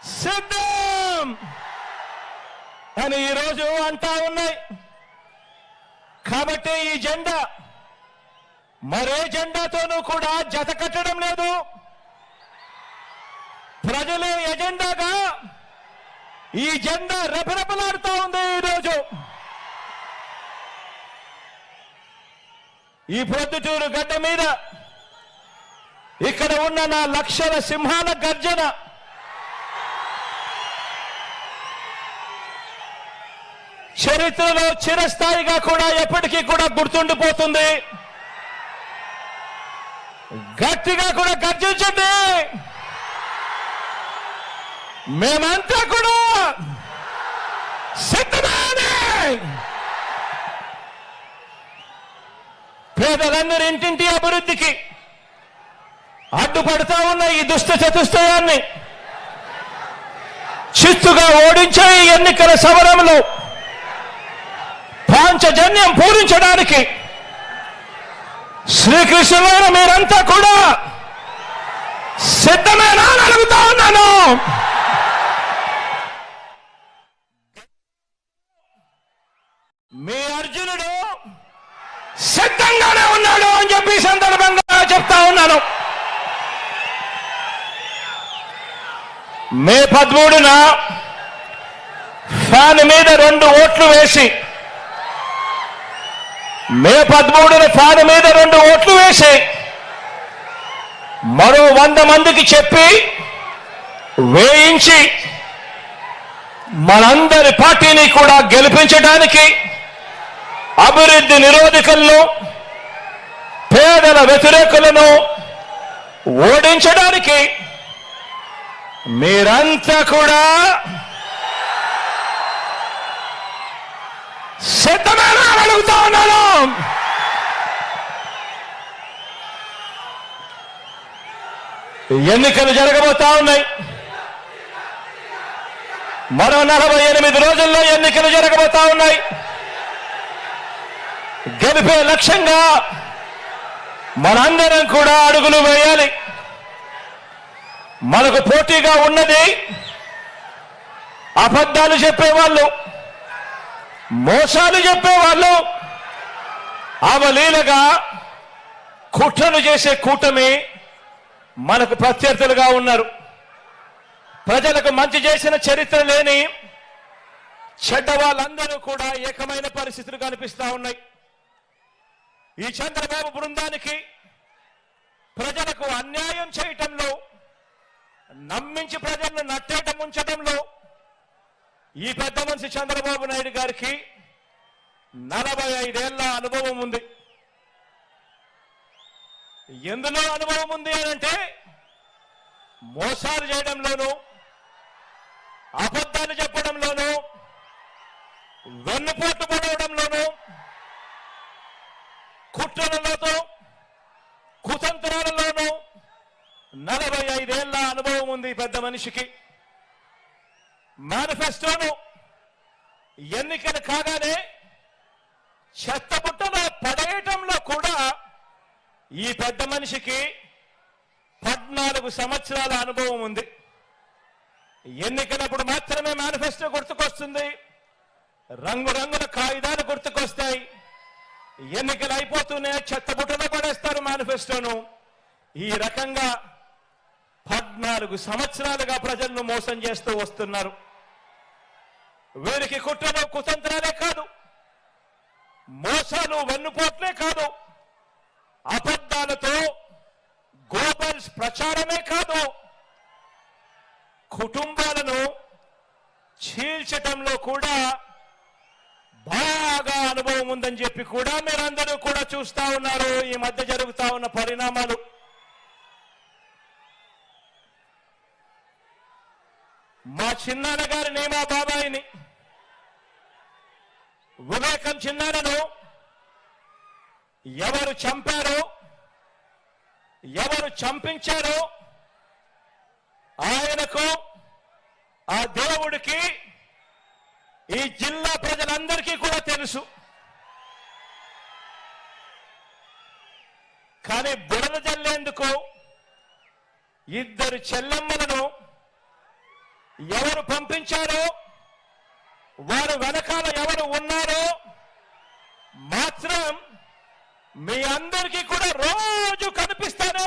సిద్ధం అని ఈరోజు అంటా ఉన్నాయి. కాబట్టి ఈ జెండా మరే జెండాతోనూ కూడా జత కట్టడం లేదు. ప్రజలే ఎజెండాగా ఈ జెండా రెపరెపలాడుతూ ఉంది. ఈరోజు ఈ ప్రొద్దుటూరు గడ్డ మీద ఇక్కడ ఉన్న నా లక్షల సింహాల గర్జన చరిత్రలో చిరస్థాయిగా కూడా ఎప్పటికీ కూడా గుర్తుండిపోతుంది. గట్టిగా కూడా గర్జించండి. మేమంతా కూడా సిద్ధమే. పేదలందరి ఇంటింటి అభివృద్ధికి అడ్డుపడతా ఉన్న ఈ దుష్ట చతుష్టయాన్ని చిత్తుగా ఓడించే ఈ ఎన్నికల సమరంలో పాంచజన్యం పూరించడానికి శ్రీకృష్ణుడు మీరంతా కూడా సిద్ధమేనా అని అడుగుతా ఉన్నాను. మీ అర్జునుడు సిద్ధంగానే ఉన్నాడు అని చెప్పి సందర్భంగా చెప్తా ఉన్నాను. మే 13న ఫ్యాన్ మీద 2 ఓట్లు వేసి మరో 100 మందికి చెప్పి వేయించి మనందరి పార్టీని కూడా గెలిపించడానికి, అభివృద్ధి నిరోధకులను పేదల వ్యతిరేకులను ఓడించడానికి మీరంతా కూడా సిద్ధమేనా అని అడుగుతా ఉన్నాను. ఎన్నికలు జరగబోతా ఉన్నాయి. మరో 48 రోజుల్లో ఎన్నికలు జరగబోతా ఉన్నాయి. గెలిపే లక్ష్యంగా మనందరం కూడా అడుగులు వేయాలి. మనకు పోటీగా ఉన్నది అబద్ధాలు చెప్పేవాళ్ళు, మోసాలు చెప్పేవాళ్ళు, అవలీలగా కుట్రలు చేసే కూటమి మనకు ప్రత్యర్థులుగా ఉన్నారు. ప్రజలకు మంచి చేసిన చరిత్ర లేని చెడ్డ వాళ్ళందరూ కూడా ఏకమైన పరిస్థితులు కనిపిస్తా ఉన్నాయి. ఈ చంద్రబాబు బృందానికి ప్రజలకు అన్యాయం చేయటంలో, నమ్మించి ప్రజలను నట్టేట ముంచడంలో ఈ పెద్ద మనిషి చంద్రబాబు నాయుడు గారికి 45 ఏళ్ల అనుభవం ఉంది. ఎందులో అనుభవం ఉంది అనంటే మోసాలు చేయడంలోనూ, అబద్ధాలు చెప్పడంలోనూ, వెన్నుపోటు పడవడంలోనూ, కుట్రలతో కుతంత్రాలలోనూ 45 ఏళ్ల అనుభవం ఉంది పెద్ద మనిషికి. మేనిఫెస్టోను ఎన్నికలు కాగానే చెత్తబుట్టలో పడేయటంలో కూడా ఈ పెద్ద మనిషికి 14 సంవత్సరాల అనుభవం ఉంది. ఎన్నికలప్పుడు మాత్రమే మేనిఫెస్టో గుర్తుకొస్తుంది, రంగురంగుల కాగితాలు గుర్తుకొస్తాయి. ఎన్నికలు అయిపోతూనే చెత్తబుట్టలో పడేస్తారు మేనిఫెస్టోను. ఈ రకంగా 14 సంవత్సరాలుగా ప్రజలను మోసం చేస్తూ వస్తున్నారు. వీరికి కుట్రలు కుతంత్రాలే కాదు, మోసాలు వెన్నుపోట్లే కాదు, అబద్ధాలతో గోబల్స్ ప్రచారమే కాదు, కుటుంబాలను చీల్చటంలో కూడా బాగా అనుభవం ఉందని చెప్పి కూడా మీరందరూ కూడా చూస్తా ఉన్నారు. ఈ మధ్య జరుగుతా ఉన్న పరిణామాలు. మా చిన్నాన్న గారిని, మా బాబాయిని, వివేకం చిన్నాన్నను ఎవరు చంపారో, ఎవరు చంపించారో ఆయనకు, ఆ దేవుడికి, ఈ జిల్లా ప్రజలందరికీ కూడా తెలుసు. కానీ బురద జల్లేందుకు 2 చెల్లెమ్మలను ఎవరు పంపించారో, వారు వెనకాల ఎవరు ఉన్నారో మాత్రం మీ అందరికీ కూడా రోజు కనిపిస్తానే